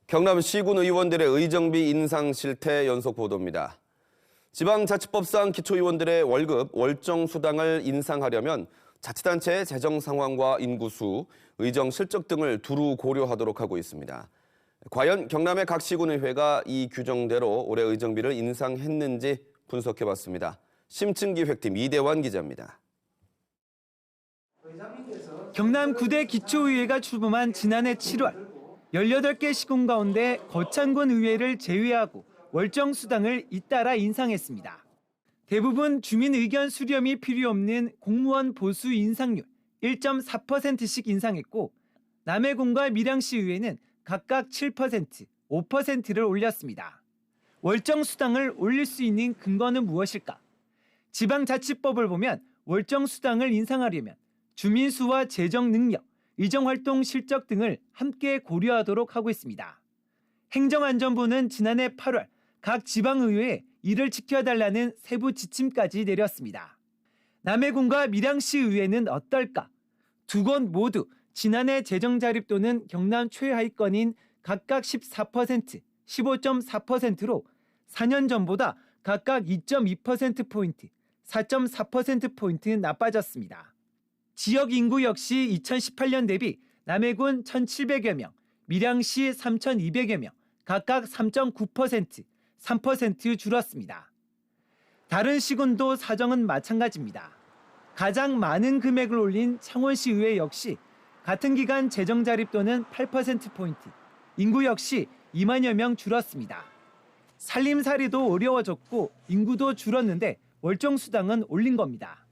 경남 시군 의원들의 의정비 인상 실태 연속 보도입니다. 지방자치법상 기초의원들의 월급, 월정 수당을 인상하려면 자치단체의 재정 상황과 인구수, 의정 실적 등을 두루 고려하도록 하고 있습니다. 과연 경남의 각 시군의회가 이 규정대로 올해 의정비를 인상했는지 분석해봤습니다. 심층기획팀 이대환 기자입니다. 경남 9대 기초의회가 출범한 지난해 7월 18개 시군 가운데 거창군 의회를 제외하고 월정 수당을 잇따라 인상했습니다. 대부분 주민 의견 수렴이 필요 없는 공무원 보수 인상률 1.4%씩 인상했고 남해군과 밀양시 의회는 각각 7%, 5%를 올렸습니다. 월정 수당을 올릴 수 있는 근거는 무엇일까? 지방자치법을 보면 월정 수당을 인상하려면 주민 수와 재정 능력, 의정활동 실적 등을 함께 고려하도록 하고 있습니다. 행정안전부는 지난해 8월 각 지방의회에 이를 지켜달라는 세부 지침까지 내렸습니다. 남해군과 밀양시 의회는 어떨까? 두 곳 모두 지난해 재정 자립도는 경남 최하위권인 각각 14%, 15.4%로 4년 전보다 각각 2.2%포인트, 4.4%포인트 나빠졌습니다. 지역 인구 역시 2018년 대비 남해군 1,700여 명, 밀양시 3,200여 명, 각각 3.9%, 3% 줄었습니다. 다른 시군도 사정은 마찬가지입니다. 가장 많은 금액을 올린 창원시 의회 역시 같은 기간 재정 자립도는 8%포인트, 인구 역시 2만여 명 줄었습니다. 살림살이도 어려워졌고 인구도 줄었는데 월정 수당은 올린 겁니다.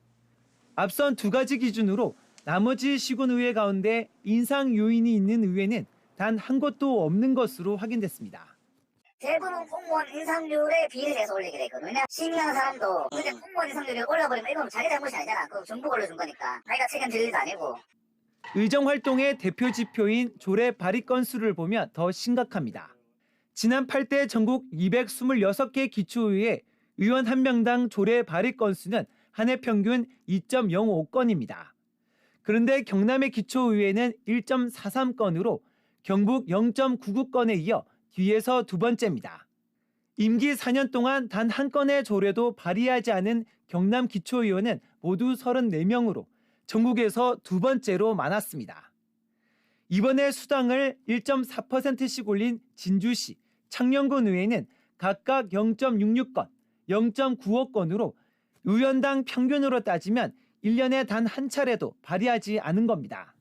앞선 두 가지 기준으로 나머지 시군의회 가운데 인상 요인이 있는 의회는 단 한 곳도 없는 것으로 확인됐습니다. 대부분 공무원 인상률에 비례해서 올리게 되거든요. 왜냐면 시민하는 사람도 근데 공무원 인상률이 올라버리면 이건 자기 잘못이 아니잖아. 그거 정부가 올려준 거니까. 자기가 책임질 일도 아니고. 의정활동의 대표 지표인 조례 발의 건수를 보면 더 심각합니다. 지난 8대 전국 226개 기초의회 의원 1명당 조례 발의 건수는 한 해 평균 2.05건입니다. 그런데 경남의 기초의회는 1.43건으로 경북 0.99건에 이어 뒤에서 두 번째입니다. 임기 4년 동안 단 한 건의 조례도 발의하지 않은 경남 기초의원은 모두 34명으로 전국에서 두 번째로 많았습니다. 이번에 수당을 1.4%씩 올린 진주시, 창녕군 의회는 각각 0.66건, 0.95건으로 의원당 평균으로 따지면 1년에 단 한 차례도 발의하지 않은 겁니다.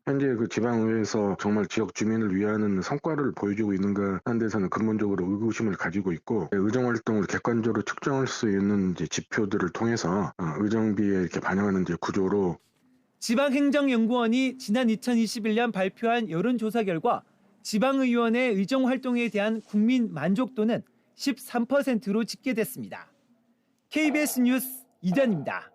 현재 그 지방의회에서 정말 지역 주민을 위하는 성과를 보여주고 있는가 하는 데서는 근본적으로 의구심을 가지고 있고, 의정활동을 객관적으로 측정할 수 있는 이제 지표들을 통해서 의정비에 이렇게 반영하는 이제 구조로. 지방행정연구원이 지난 2021년 발표한 여론조사 결과 지방의원의 의정활동에 대한 국민 만족도는 13%로 집계됐습니다. KBS 뉴스 이전입니다.